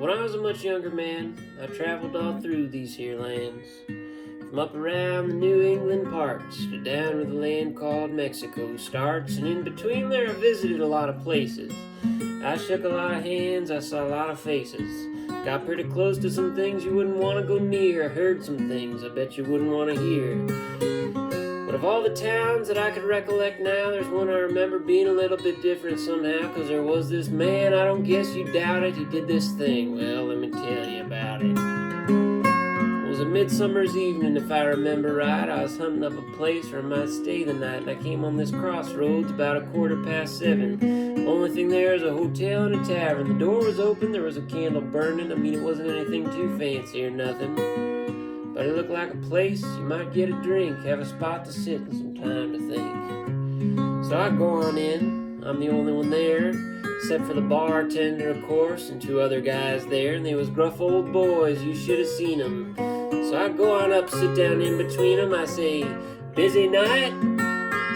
When I was a much younger man, I traveled all through these here lands. From up around the New England parts to down where the land called Mexico starts, and in between there I visited a lot of places. I shook a lot of hands, I saw a lot of faces. Got pretty close to some things you wouldn't want to go near. Heard some things I bet you wouldn't want to hear. But of all the towns that I could recollect now, there's one I remember being a little bit different somehow, 'cause there was this man, I don't guess you doubt it, he did this thing. Well, let me tell you about it. It was a midsummer's evening, if I remember right. I was hunting up a place where I might stay the night, and I came on this crossroads about 7:15. Only thing there is a hotel and a tavern. The door was open, there was a candle burning. I mean, it wasn't anything too fancy or nothing, but it looked like a place you might get a drink, have a spot to sit, and some time to think. So I go on in. I'm the only one there, except for the bartender, of course, and two other guys there, and they was gruff old boys. You should have seen them. So I go on up, sit down in between them. I say, "Busy night?"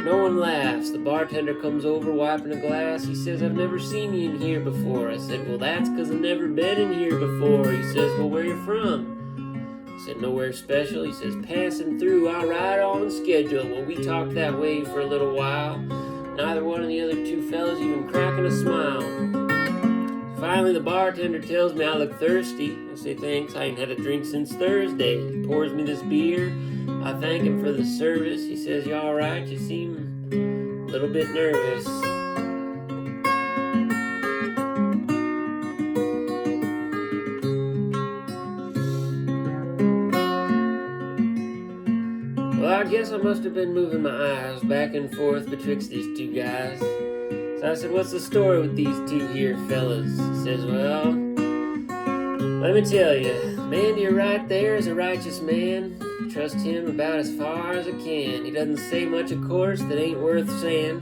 No one laughs. The bartender comes over, wiping a glass. He says, "I've never seen you in here before." I said, "Well, that's 'cause I've never been in here before." He says, "Well, where you from?" I said, "Nowhere special." He says, "Passing through, all right, on schedule." Well, we talked that way for a little while. Neither one of the other two fellas even cracking a smile. Finally, the bartender tells me I look thirsty. I say, "Thanks, I ain't had a drink since Thursday." He pours me this beer. I thank him for the service. He says, "You all right? You seem a little bit nervous." Well, I guess I must have been moving my eyes back and forth betwixt these two guys. So I said, "What's the story with these two here fellas?" He says, "Well, let me tell you, man to your right there is a righteous man. Trust him about as far as I can. He doesn't say much, of course, that ain't worth saying,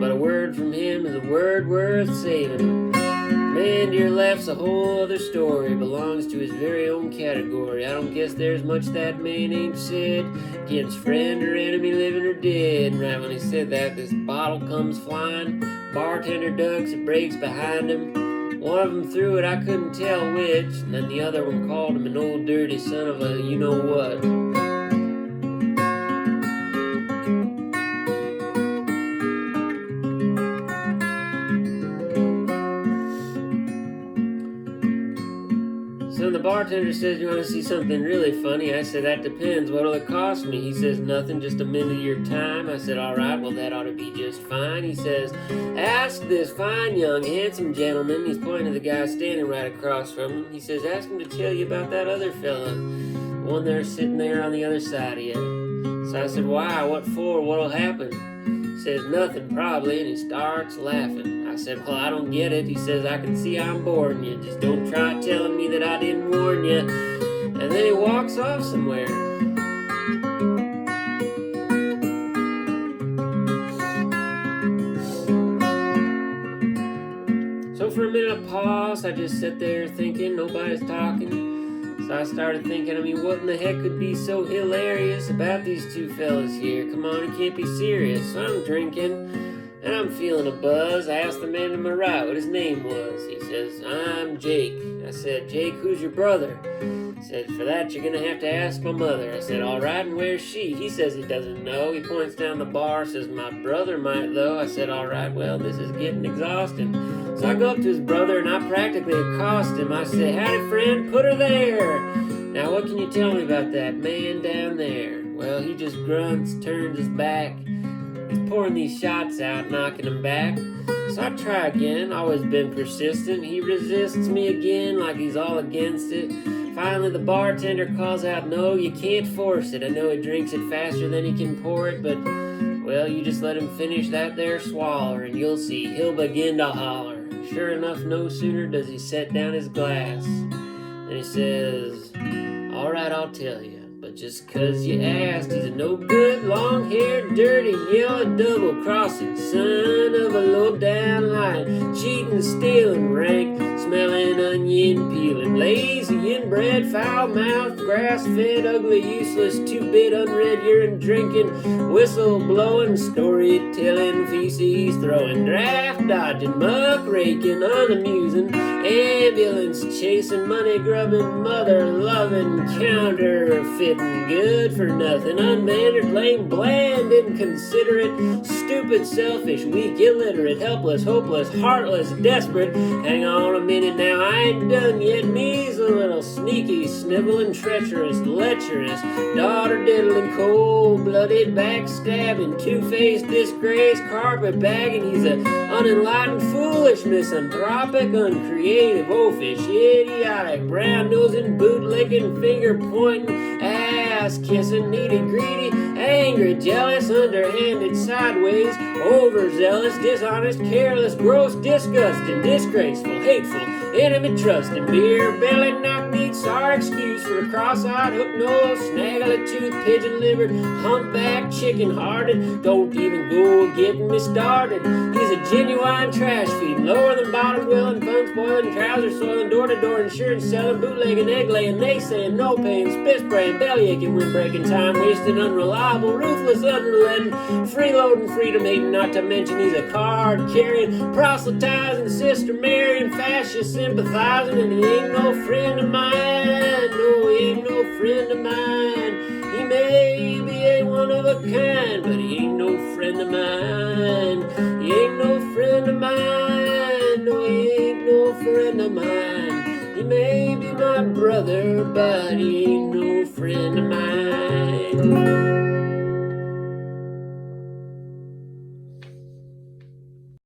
but a word from him is a word worth saving. Man to your left's a whole other story, belongs to his very own category. I don't guess there's much that man ain't said, against friend or enemy, living or dead." And right when he said that, this bottle comes flying. Bartender ducks, it breaks behind him. One of them threw it, I couldn't tell which, and then the other one called him an old dirty son of a you-know-what. So the bartender says, "You want to see something really funny?" I said, "That depends. What'll it cost me?" He says, "Nothing, just a minute of your time." I said, "All right, well, that ought to be just fine." He says, "Ask this fine, young, handsome gentleman," he's pointing to the guy standing right across from him. He says, "Ask him to tell you about that other fella, the one there sitting there on the other side of you." So I said, "Why? What for? What'll happen?" He says, "Nothing, probably," and he starts laughing. I said, "Well, I don't get it." He says, "I can see I'm boring you. Just don't try telling me that I didn't warn you." And then he walks off somewhere. So for a minute I paused. I just sit there thinking, nobody's talking. So I started thinking, I mean, what in the heck could be so hilarious about these two fellas here? Come on, it can't be serious. So I'm drinking, and I'm feeling a buzz. I asked the man to my right what his name was. He says, "I'm Jake." I said, "Jake, who's your brother?" He said, "For that, you're going to have to ask my mother." I said, "All right, and where's she?" He says he doesn't know. He points down the bar, says, "My brother might, though." I said, "All right, well, this is getting exhausting." So I go up to his brother, and I practically accost him. I say, "Howdy, friend, put her there." Now, what can you tell me about that man down there? Well, he just grunts, turns his back. He's pouring these shots out, knocking them back. So I try again, always been persistent. He resists me again like he's all against it. Finally, the bartender calls out, "No, you can't force it. I know he drinks it faster than he can pour it, but, well, you just let him finish that there swaller, and you'll see, he'll begin to holler." Sure enough, no sooner does he set down his glass, and he says, "All right, I'll tell you. But just 'cause you asked, he's a no-good, long-haired, dirty, yellow, double-crossing son of a low-down lion, cheating, stealing, rank, smelling onion. onion peeling, lazy, inbred, foul-mouthed, grass-fed, ugly, useless, two-bit, unread, urine drinking, whistle-blowing, story-telling, feces throwing, draft dodging, muck raking, unamusing, ambulance chasing, money grubbing, mother loving, counterfeiting, good for nothing, unmannered, lame, bland, inconsiderate, stupid, selfish, weak, illiterate, helpless, hopeless, heartless, desperate. Hang on a minute now, I ain't done yet. Me's a little sneaky, sniveling, treacherous, lecherous, daughter diddling, cold-blooded, backstabbing, two-faced, disgrace, carpet-bagging. He's a unenlightened, foolish, misanthropic, uncreative, oafish, idiotic, brown-nosing, bootlicking, finger-pointing, ass-kissing, needy-greedy, angry, jealous, underhanded, sideways, overzealous, dishonest, careless, gross, disgusting, disgraceful, hateful, intimate, trusting, beer-bellied, knock-kneed, sorry excuse for a cross-eyed, hook-nosed, snaggle-a-tooth, pigeon-livered, humpback, chicken-hearted. Don't even go getting me started. He's a genuine trash feed, lower than bottom dwelling, fun spoiling, trouser soiling, door-to-door insurance selling, bootlegging, egg-laying, naysaying, no pain, spit spraying, belly aching, wind-breaking, time-wasting, unreliable, ruthless, unrelenting, freeloading, freedom-hating, not to mention he's a card-carrying, proselytizing, sister-marrying, fascist sympathizing, and he ain't no friend of mine. No, he ain't no friend of mine. He may be a one of a kind, but he ain't no friend of mine. He ain't no friend of mine. No, he ain't no friend of mine. He may be my brother, but he ain't no friend of mine.